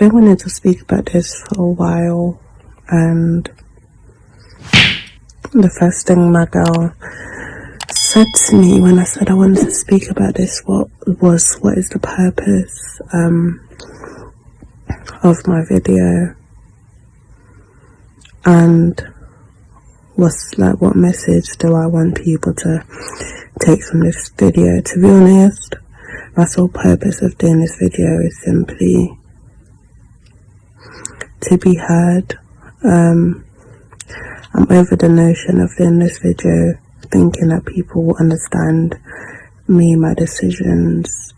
been wanting to speak about this for a while, and the first thing my girl said to me when I said I wanted to speak about this what is the purpose of my video, and what message do I want people to take from this video. To be honest, my sole purpose of doing this video is simply to be heard. I'm over the notion of doing this video thinking that people will understand me, my decisions,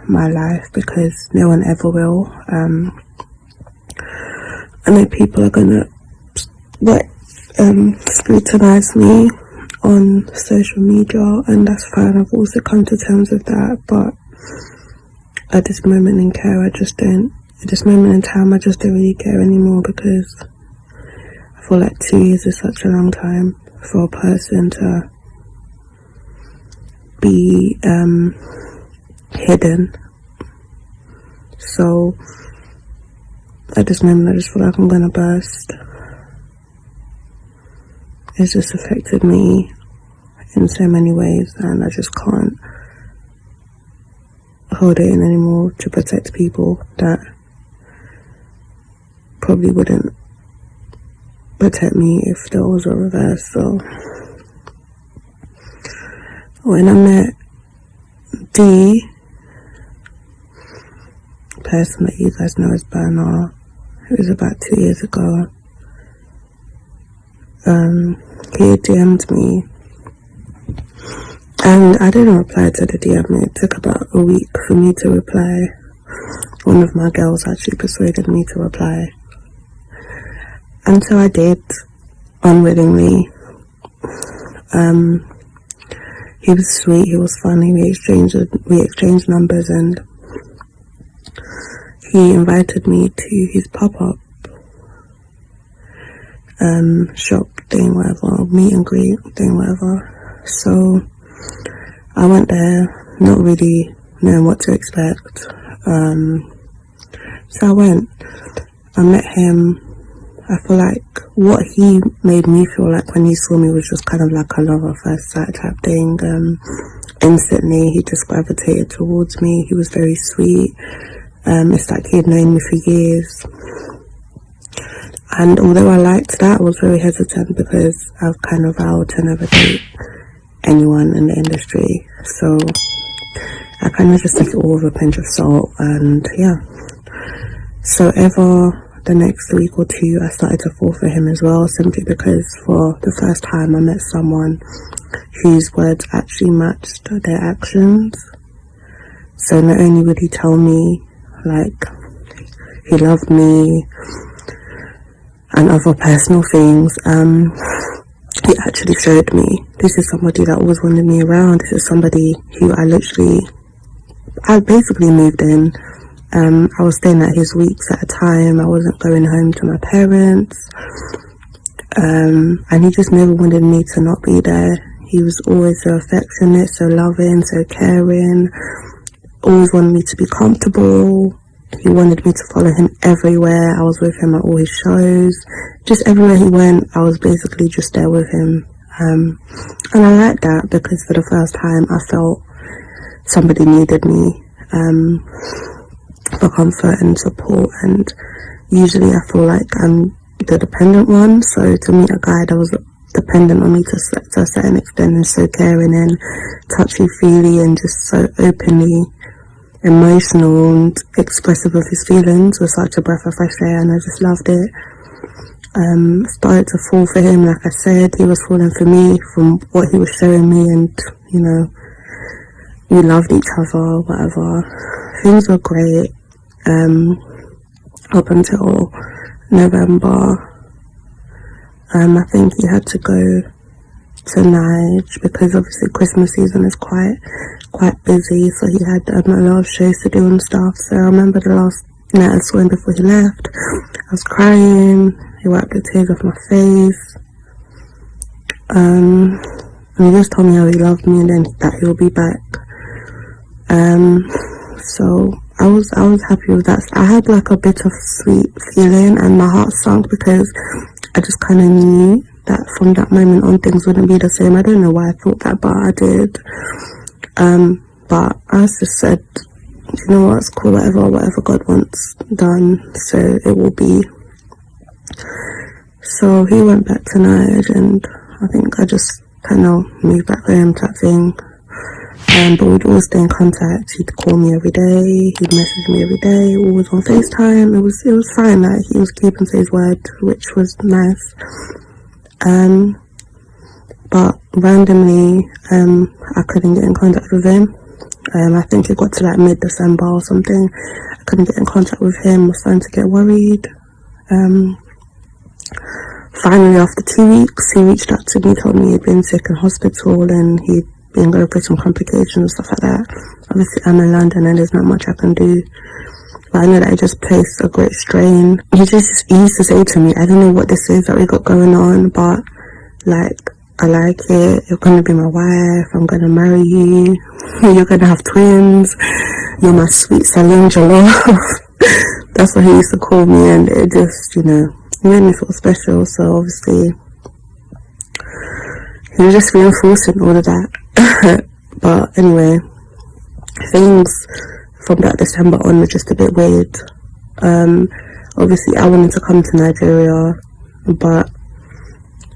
my life, because no one ever will. I know people are gonna scrutinize me on social media, and that's fine. I've also come to terms with that, but at this moment in care, at this moment in time, I just don't really care anymore, because I feel like 2 years is such a long time for a person to be hidden. So at this moment, I just feel like I'm gonna burst. It's just affected me in so many ways, and I just can't hold it in anymore to protect people that probably wouldn't protect me if there was a reverse. So when I met D, person that you guys know as Burna, it was about 2 years ago. He DM'd me, and I didn't reply to the DM. It took about a week for me to reply. One of my girls actually persuaded me to reply, and so I did, unwillingly. He was sweet, he was funny, we exchanged numbers, and he invited me to his pop-up shop thing, whatever, meet and greet thing, whatever. So I went there not really knowing what to expect. So I went, I met him. I feel like what he made me feel like when he saw me was just kind of like a love at first sight type thing. Instantly he just gravitated towards me. He was very sweet. It's like he had known me for years. And although I liked that, I was very hesitant, because I've kind of vowed to never date anyone in the industry. So I kind of just took it all with a pinch of salt, and yeah. So ever the next week or two, I started to fall for him as well, simply because for the first time I met someone whose words actually matched their actions. So not only would he tell me like he loved me and other personal things, he actually showed me, this is somebody that always wanted me around. This is somebody who I basically moved in. I was staying at his weeks at a time. I wasn't going home to my parents, and he just never wanted me to not be there. He was always so affectionate, so loving, so caring, always wanted me to be comfortable. He wanted me to follow him everywhere. I was with him at all his shows. Just everywhere he went, I was basically just there with him. And I liked that, because for the first time I felt somebody needed me for comfort and support. And usually I feel like I'm the dependent one. So to meet a guy that was dependent on me to a certain extent, and so caring and touchy-feely and just so openly emotional and expressive of his feelings, was such a breath of fresh air, and I just loved it. Started to fall for him, like I said. He was falling for me from what he was showing me, and you know, we loved each other, whatever. Things were great up until November. I think he had to go to Nige, because obviously Christmas season is quite busy, so he had a lot of shows to do and stuff. So I remember the last night I saw him before he left, I was crying. He wiped the tears off my face, and he just told me how he loved me, and then that he'll be back. So I was happy with that. I had like a bit of sweet feeling and my heart sunk because I just kind of knew that from that moment on things wouldn't be the same. I don't know why I thought that, but I did. But I just said, you know what, it's cool, whatever God wants done, so it will be. So he went back to Nige, and I think I just kind of moved back home type thing. But we'd always stay in contact. He'd call me every day, he'd message me every day, always on FaceTime. It was fine, like he was keeping to his word, which was nice. But randomly, I couldn't get in contact with him. I think it got to like mid-December or something. I couldn't get in contact with him, I was starting to get worried. Finally, after 2 weeks, he reached out to me, told me he'd been sick in hospital and he'd been going through some complications and stuff like that. Obviously, I'm in London and there's not much I can do. But I know that I just placed a great strain. He used to say to me, I don't know what this is that we got going on, but like, I like it, you're gonna be my wife, I'm gonna marry you, you're gonna have twins, you're my sweet Celine Jollof. That's what he used to call me, and it just, you know, made me feel special. So obviously, he was just reinforcing all of that. But anyway, things from that December on were just a bit weird. Obviously, I wanted to come to Nigeria, but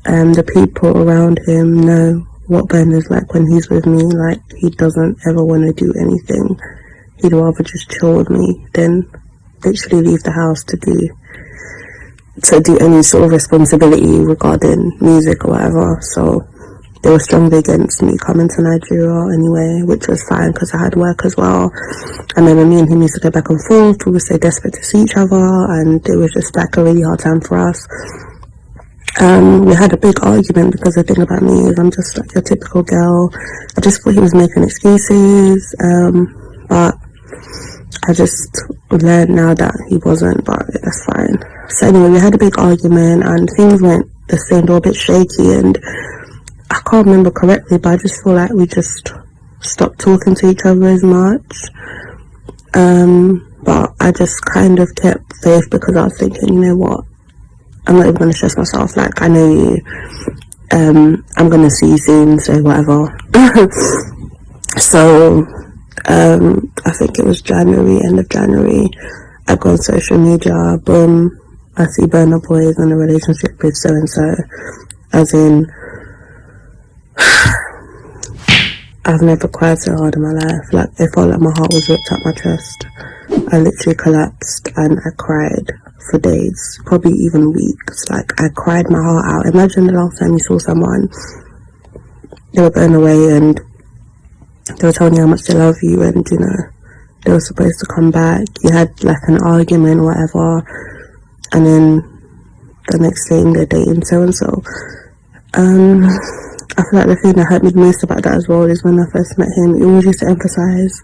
the people around him know what Burna's like when he's with me. Like, he doesn't ever want to do anything. He'd rather just chill with me than literally leave the house to do any sort of responsibility regarding music or whatever. So they were strongly against me coming to Nigeria anyway, which was fine because I had work as well. And then when me and him used to go back and forth, we were so desperate to see each other, and it was just like a really hard time for us. We had a big argument because the thing about me is I'm just like your typical girl. I just thought he was making excuses, but I just learned now that he wasn't, but that's fine. So anyway, we had a big argument and things went the same, they were a bit shaky, and I can't remember correctly, but I just feel like we just stopped talking to each other as much. But I just kind of kept faith because I was thinking, you know what, I'm not even going to stress myself, like, I know you, I'm going to see you soon, so whatever. So, I think it was end of January, I go on social media, boom, I see Burna Boy is in a relationship with so-and-so, as in, I've never cried so hard in my life. Like, it felt like my heart was ripped out my chest. I literally collapsed and I cried for days, probably even weeks. Like, I cried my heart out. Imagine the last time you saw someone, they were going away and they were telling you how much they love you, and you know, they were supposed to come back. You had like an argument or whatever, and then the next thing they're dating so and so. I feel like the thing that hurt me the most about that as well is when I first met him, he always used to emphasize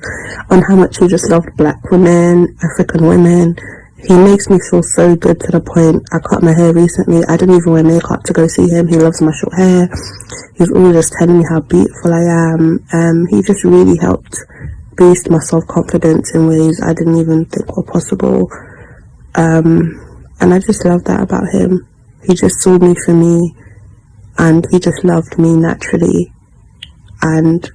on how much he just loved black women, African women. He makes me feel so good to the point, I cut my hair recently, I didn't even wear makeup to go see him. He loves my short hair. He's always just telling me how beautiful I am. He just really helped boost my self-confidence in ways I didn't even think were possible. And I just love that about him. He just saw me for me, and he just loved me naturally, and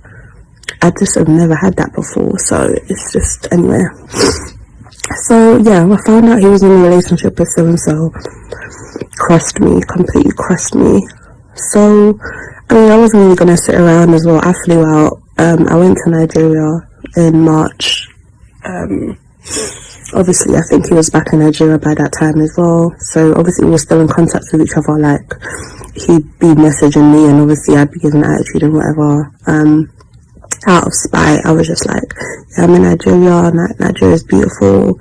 I just have never had that before. So it's just, anyway. So yeah, I found out he was in a relationship with so-and-so. Crushed me, completely crushed me. So, I mean, I wasn't really gonna sit around as well. I flew out. I went to Nigeria in March. Obviously, I think he was back in Nigeria by that time as well. So obviously we were still in contact with each other. Like, he'd be messaging me and obviously I'd be giving attitude and whatever. Out of spite, I was just like, yeah, I'm in Nigeria, Nigeria's beautiful.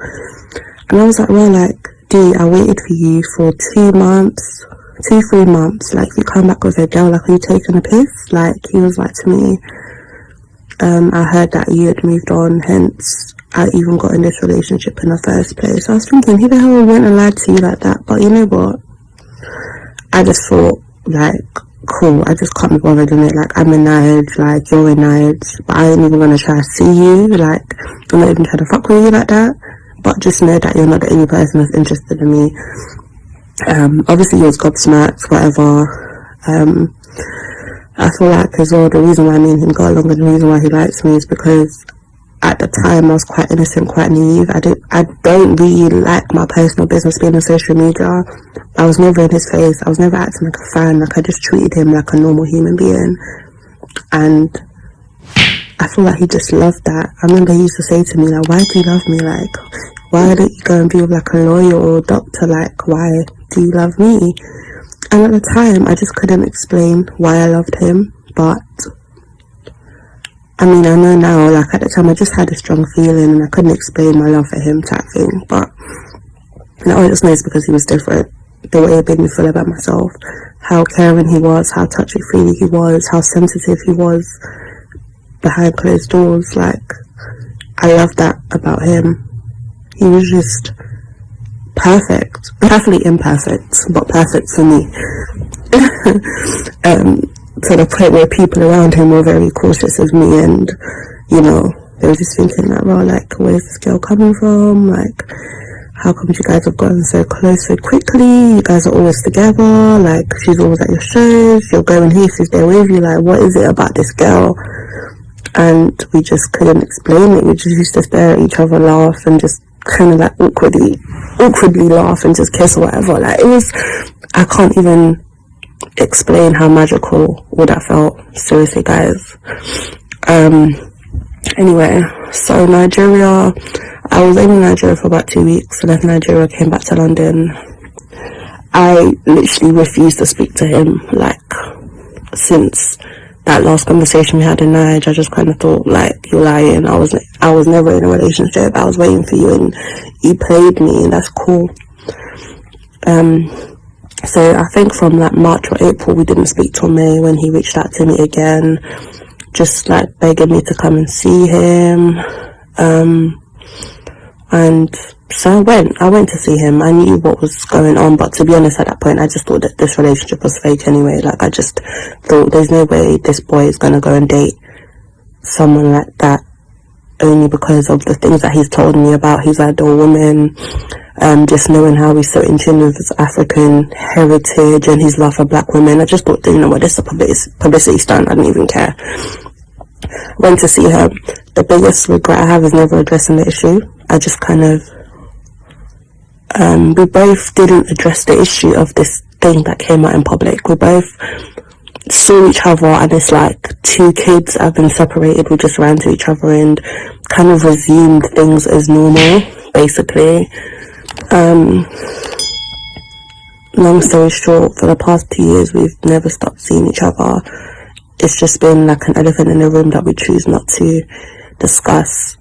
And I was like, well, like, D, I waited for you for 3 months. Like, you come back with a girl, like, are you taking a piss? Like, he was like to me, I heard that you had moved on, hence I even got in this relationship in the first place. I was thinking, who the hell went and lied to you like that? But you know what? I just thought, like, cool, I just can't be bothered in it. Like, I'm in Nige, like, you're in Nige, but I ain't even gonna try to see you. Like, I'm not even trying to fuck with you like that. But just know that you're not the only person that's interested in me. Obviously he was gobsmacked, whatever. I feel like as well, the reason why me and him got along and the reason why he likes me is because at the time I was quite innocent, quite naive. I don't really like my personal business being on social media. I was never in his face. I was never acting like a fan. Like, I just treated him like a normal human being. And I feel like he just loved that. I remember he used to say to me, like, why do you love me? Like, why don't you go and be with like a lawyer or a doctor? Like, why do you love me? And at the time, I just couldn't explain why I loved him. But I mean, I know now, like, at the time I just had a strong feeling and I couldn't explain my love for him type thing. But now I just know it's because he was different. The way it made me feel about myself, how caring he was, how touchy-feely he was, how sensitive he was behind closed doors. Like, I love that about him. He was just perfect. Perfectly imperfect, but perfect for me. To the point where people around him were very cautious of me, and, you know, they were just thinking like, well, like, where's this girl coming from? Like, how come you guys have gotten so close so quickly? You guys are always together. Like, she's always at your shows. You're going here, she's there with you. Like, what is it about this girl? And we just couldn't explain it. We just used to stare at each other, laugh, and just kind of like awkwardly laugh and just kiss or whatever. Like, it was, I can't even explain how magical all that felt. Seriously, guys. Anyway, so Nigeria, I was in Nigeria for about 2 weeks. I left Nigeria, came back to London. I literally refused to speak to him. Like, since that last conversation we had in Nigeria, I just kind of thought, like, you're lying. I was never in a relationship. I was waiting for you and you played me, and that's cool. So I think from like March or April we didn't speak till May, when he reached out to me again, just like begging me to come and see him. And so I went to see him. I knew what was going on, but to be honest, at that point I just thought that this relationship was fake anyway. Like, I just thought there's no way this boy is gonna go and date someone like that, only because of the things that he's told me about his ideal woman. Just knowing how he's so in tune with his African heritage and his love for black women. I just thought, you know what, this is a publicity stunt. I didn't even care. Went to see her. The biggest regret I have is never addressing the issue. I just kind of, we both didn't address the issue of this thing that came out in public. We both saw each other, and it's like two kids have been separated. We just ran to each other and kind of resumed things as normal, basically. Long story short, for the past 2 years we've never stopped seeing each other. It's just been like an elephant in the room that we choose not to discuss,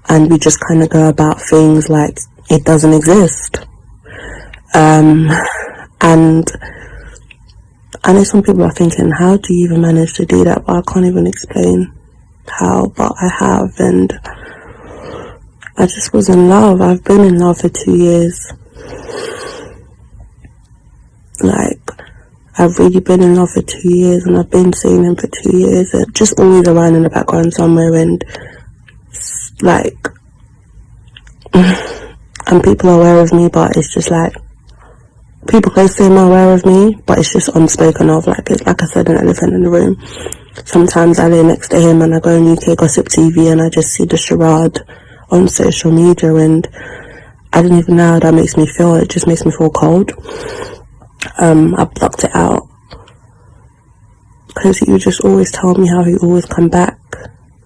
and we just kind of go about things like it doesn't exist. And I know some people are thinking, how do you even manage to do that? But I can't even explain how, but I have. And I just was in love. I've been in love for 2 years. Like, I've really been in love for 2 years, and I've been seeing him for 2 years. And just always around in the background somewhere, and like, and people are aware of me, but it's just like, people close to him are aware of me, but it's just unspoken of. Like, it's like I said, an elephant in the room. Sometimes I lay next to him and I go on UK Gossip TV and I just see the charade on social media, and I don't even know how that makes me feel. It just makes me feel cold. I blocked it out because he would just always tell me how he always come back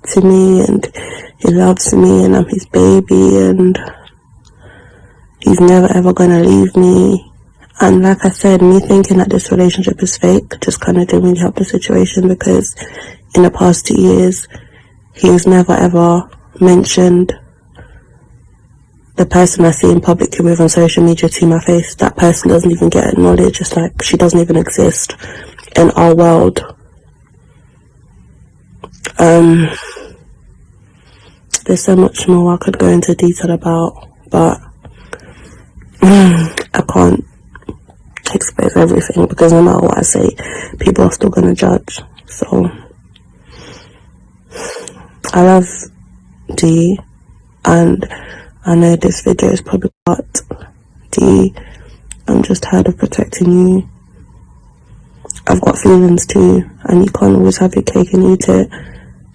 to me and he loves me and I'm his baby and he's never ever gonna leave me. And like I said, me thinking that this relationship is fake just kind of didn't really help the situation, because in the past 2 years he has never ever mentioned the person I see in publicly with on social media to my face. That person doesn't even get acknowledged. It's like she doesn't even exist in our world. There's so much more I could go into detail about, but I expose everything, because no matter what I say, people are still gonna judge. So I love D, and I know this video is probably cut. D, I'm just tired of protecting you. I've got feelings too, and you can't always have your cake and eat it.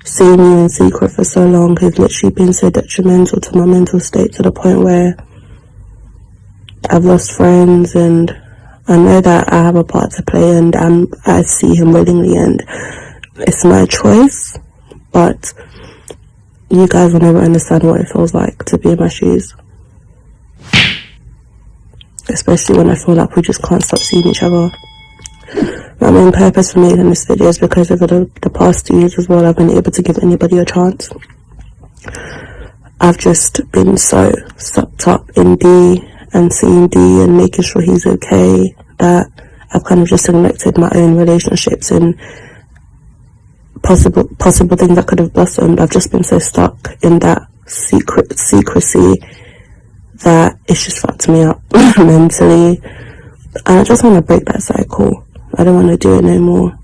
Seeing you in secret for so long has literally been so detrimental to my mental state, to the point where I've lost friends, and I know that I have a part to play, and I see him willingly, and it's my choice, but you guys will never understand what it feels like to be in my shoes. Especially when I feel like we just can't stop seeing each other. My main purpose for making this video is because over the past 2 years as well, I've been able to give anybody a chance. I've just been so sucked up in D and seeing D and making sure he's okay, that I've kind of just neglected my own relationships and possible things that could have blossomed. I've just been so stuck in that secrecy that it's just fucked me up mentally, and I just want to break that cycle. I don't want to do it no more.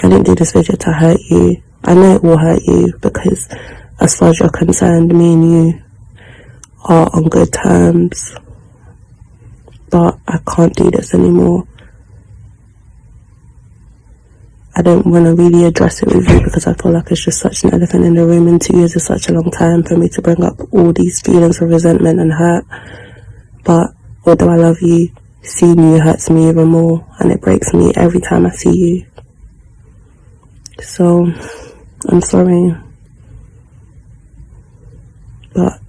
I didn't do this video to hurt you. I know it will hurt you, because as far as you're concerned, me and you are on good terms, but I can't do this anymore. I don't want to really address it with you, because I feel like it's just such an elephant in the room, and 2 years is such a long time for me to bring up all these feelings of resentment and hurt. But although I love you, seeing you hurts me even more, and it breaks me every time I see you. So I'm sorry, but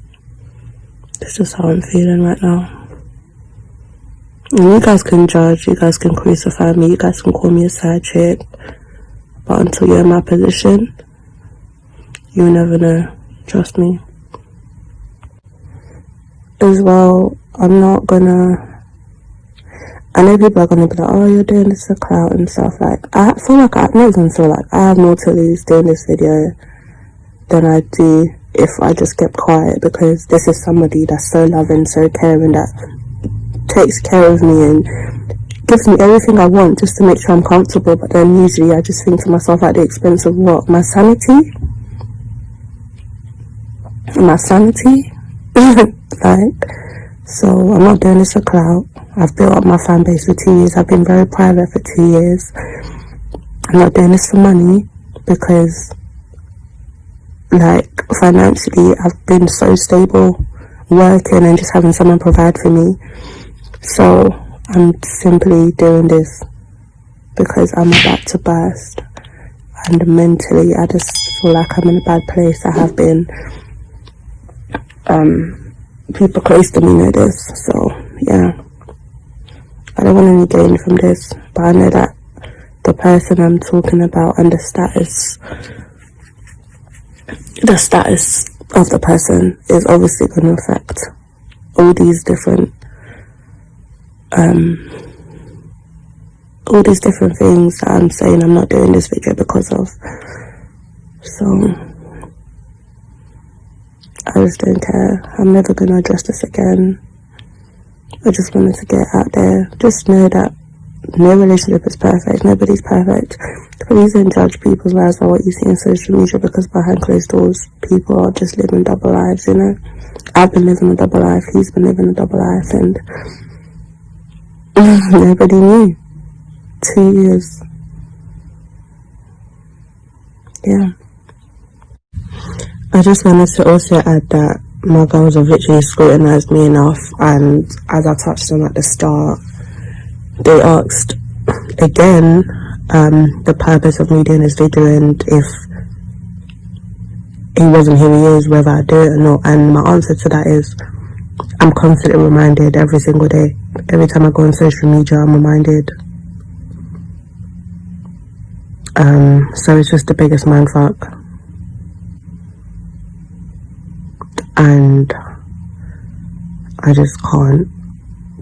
it's just how I'm feeling right now. And you guys can judge, you guys can crucify me, you guys can call me a side chick, but until you're in my position, you'll never know. Trust me. As well, I'm not gonna, I know people are gonna be like, oh, you're doing this for clout and stuff. Like, I feel like I have more to lose doing this video than I do if I just kept quiet, because this is somebody that's so loving, so caring, that takes care of me and gives me everything I want just to make sure I'm comfortable. But then usually I just think to myself, at the expense of what? My sanity? Like, so I'm not doing this for clout. I've built up my fan base for 2 years. I've been very private for 2 years. I'm not doing this for money, because like financially I've been so stable, working and just having someone provide for me. So I'm simply doing this because I'm about to burst, and mentally I just feel like I'm in a bad place. I have been. People close to me know this, so yeah, I don't want any gain from this, but I know that the person I'm talking about and the status of the person is obviously going to affect all these different things that I'm saying I'm not doing this video because of. So I just don't care. I'm never going to address this again. I just wanted to get out there. Just know that no relationship is perfect. Nobody's perfect. Please don't judge people's lives by what you see on social media, because behind closed doors, people are just living double lives, you know. I've been living a double life. He's been living a double life, and nobody knew. 2 years. Yeah. I just wanted to also add that my girls have literally scrutinised me enough, and as I touched on at the start, they asked again the purpose of me doing this video, and if he wasn't who he is, whether I do it or not. And my answer to that is, I'm constantly reminded every single day. Every time I go on social media, I'm reminded. So it's just the biggest mindfuck. And I just can't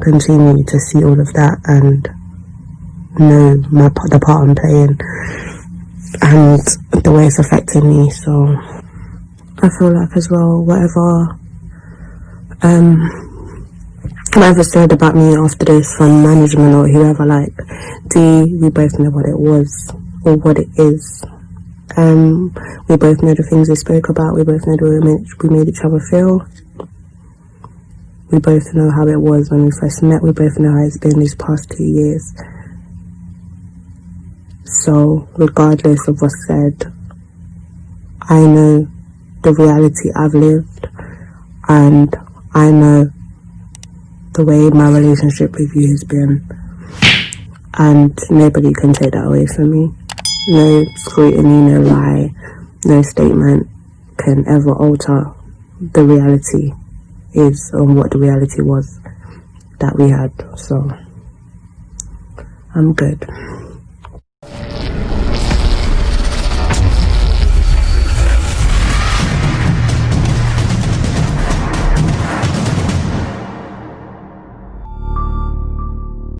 continue to see all of that and know the part I'm playing and the way it's affecting me. So I feel like as well, whatever whatever said about me after this from management or whoever, like, we both know what it was or what it is. We both know the things we spoke about. We both know the way we made each other feel. We both know how it was when we first met. We both know how it's been these past 2 years. So regardless of what's said, I know the reality I've lived, and I know the way my relationship with you has been, and nobody can take that away from me. No scrutiny, no lie, no statement can ever alter the reality is on what the reality was that we had. So I'm good.